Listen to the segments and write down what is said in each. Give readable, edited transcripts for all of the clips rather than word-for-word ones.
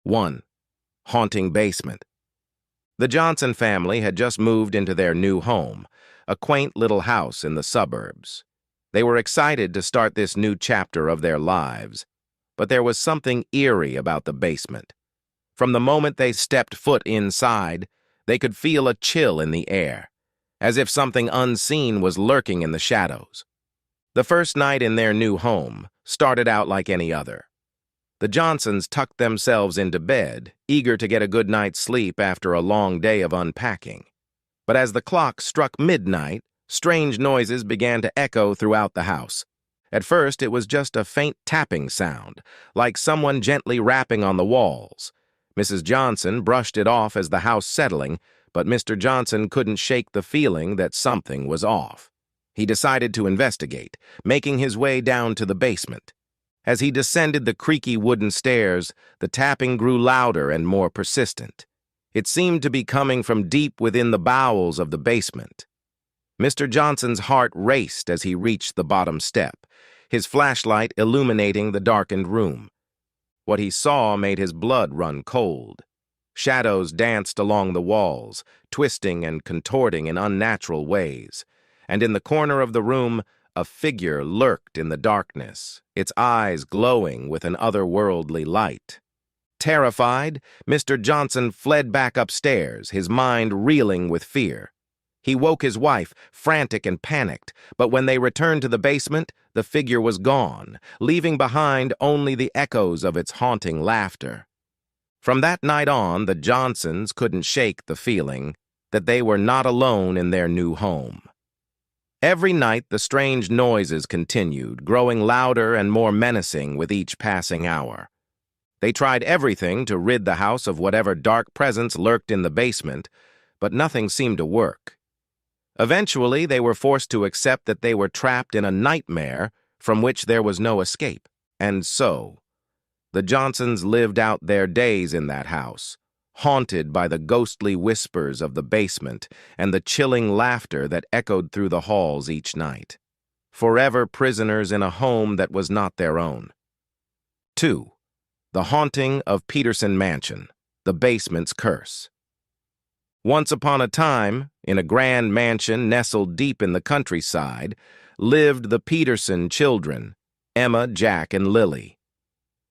1. Haunting basement. The Johnson family had just moved into their new home, a quaint little house in the suburbs. They were excited to start this new chapter of their lives, but there was something eerie about the basement. From the moment they stepped foot inside, they could feel a chill in the air, as if something unseen was lurking in the shadows. The first night in their new home started out like any other. The Johnsons tucked themselves into bed, eager to get a good night's sleep after a long day of unpacking. But as the clock struck midnight, strange noises began to echo throughout the house. At first, it was just a faint tapping sound, like someone gently rapping on the walls. Mrs. Johnson brushed it off as the house settling, but Mr. Johnson couldn't shake the feeling that something was off. He decided to investigate, making his way down to the basement. As he descended the creaky wooden stairs, the tapping grew louder and more persistent. It seemed to be coming from deep within the bowels of the basement. Mr. Johnson's heart raced as he reached the bottom step, his flashlight illuminating the darkened room. What he saw made his blood run cold. Shadows danced along the walls, twisting and contorting in unnatural ways, and in the corner of the room, a figure lurked in the darkness, its eyes glowing with an otherworldly light. Terrified, Mr. Johnson fled back upstairs, his mind reeling with fear. He woke his wife, frantic and panicked, but when they returned to the basement, the figure was gone, leaving behind only the echoes of its haunting laughter. From that night on, the Johnsons couldn't shake the feeling that they were not alone in their new home. Every night, the strange noises continued, growing louder and more menacing with each passing hour. They tried everything to rid the house of whatever dark presence lurked in the basement, but nothing seemed to work. Eventually, they were forced to accept that they were trapped in a nightmare from which there was no escape. And so, the Johnsons lived out their days in that house, haunted by the ghostly whispers of the basement and the chilling laughter that echoed through the halls each night, forever prisoners in a home that was not their own. 2. The Haunting of Peterson Mansion, the Basement's Curse. Once upon a time, in a grand mansion nestled deep in the countryside, lived the Peterson children, Emma, Jack, and Lily.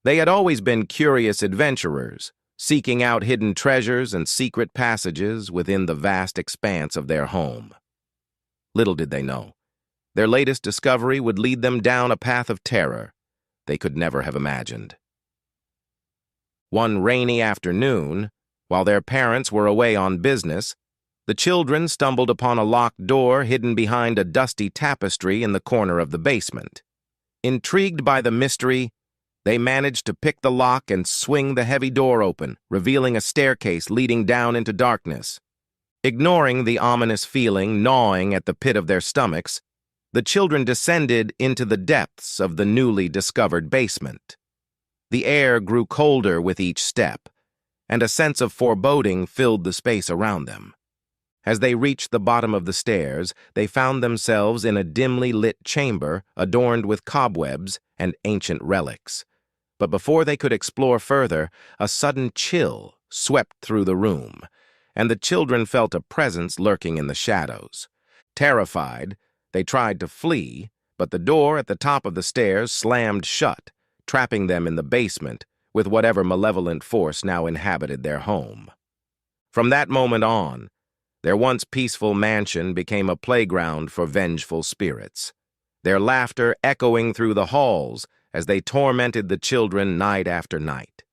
They had always been curious adventurers, seeking out hidden treasures and secret passages within the vast expanse of their home. Little did they know, their latest discovery would lead them down a path of terror they could never have imagined. One rainy afternoon, while their parents were away on business, the children stumbled upon a locked door hidden behind a dusty tapestry in the corner of the basement. Intrigued by the mystery, they managed to pick the lock and swing the heavy door open, revealing a staircase leading down into darkness. Ignoring the ominous feeling gnawing at the pit of their stomachs, the children descended into the depths of the newly discovered basement. The air grew colder with each step, and a sense of foreboding filled the space around them. As they reached the bottom of the stairs, they found themselves in a dimly lit chamber adorned with cobwebs and ancient relics. But before they could explore further, a sudden chill swept through the room, and the children felt a presence lurking in the shadows. Terrified, they tried to flee, but the door at the top of the stairs slammed shut, trapping them in the basement with whatever malevolent force now inhabited their home. From that moment on, their once peaceful mansion became a playground for vengeful spirits, their laughter echoing through the halls as they tormented the children night after night.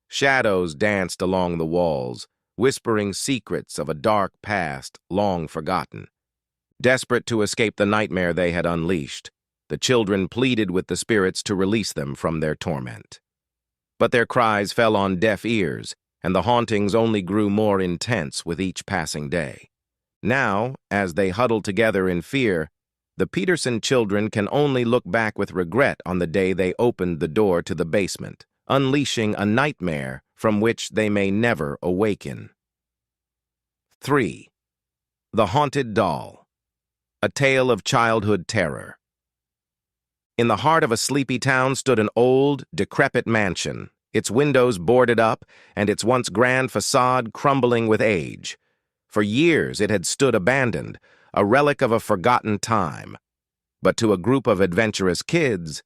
Shadows danced along the walls, whispering secrets of a dark past long forgotten. Desperate to escape the nightmare they had unleashed, the children pleaded with the spirits to release them from their torment. But their cries fell on deaf ears, and the hauntings only grew more intense with each passing day. Now, as they huddle together in fear, the Peterson children can only look back with regret on the day they opened the door to the basement, unleashing a nightmare from which they may never awaken. 3. The Haunted Doll, a tale of childhood terror. In the heart of a sleepy town stood an old, decrepit mansion, its windows boarded up and its once grand facade crumbling with age. For years it had stood abandoned, a relic of a forgotten time. But to a group of adventurous kids,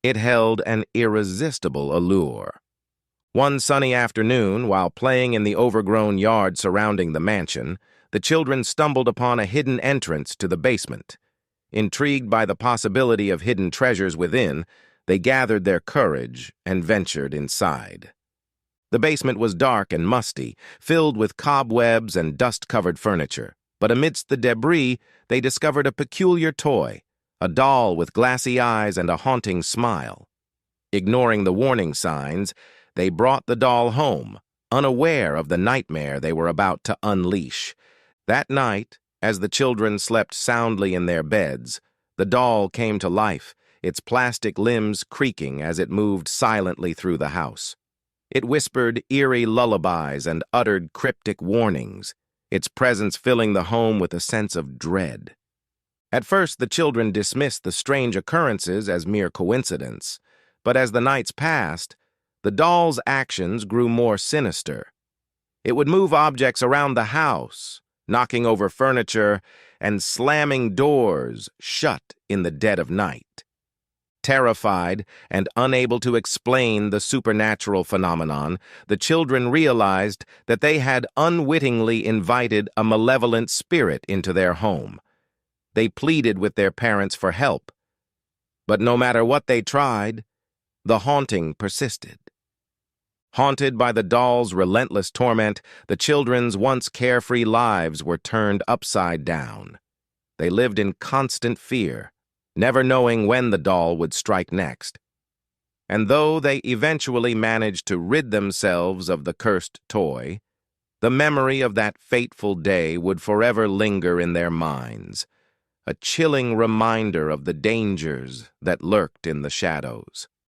it held an irresistible allure. One sunny afternoon, while playing in the overgrown yard surrounding the mansion, the children stumbled upon a hidden entrance to the basement. Intrigued by the possibility of hidden treasures within, they gathered their courage and ventured inside. The basement was dark and musty, filled with cobwebs and dust-covered furniture. But amidst the debris, they discovered a peculiar toy, a doll with glassy eyes and a haunting smile. Ignoring the warning signs, they brought the doll home, unaware of the nightmare they were about to unleash. That night, as the children slept soundly in their beds, the doll came to life, its plastic limbs creaking as it moved silently through the house. It whispered eerie lullabies and uttered cryptic warnings, its presence filling the home with a sense of dread. At first, the children dismissed the strange occurrences as mere coincidence, but as the nights passed, the doll's actions grew more sinister. It would move objects around the house, knocking over furniture and slamming doors shut in the dead of night. Terrified and unable to explain the supernatural phenomenon, the children realized that they had unwittingly invited a malevolent spirit into their home. They pleaded with their parents for help, but no matter what they tried, the haunting persisted. Haunted by the doll's relentless torment, the children's once carefree lives were turned upside down. They lived in constant fear, never knowing when the doll would strike next. And though they eventually managed to rid themselves of the cursed toy, the memory of that fateful day would forever linger in their minds, a chilling reminder of the dangers that lurked in the shadows.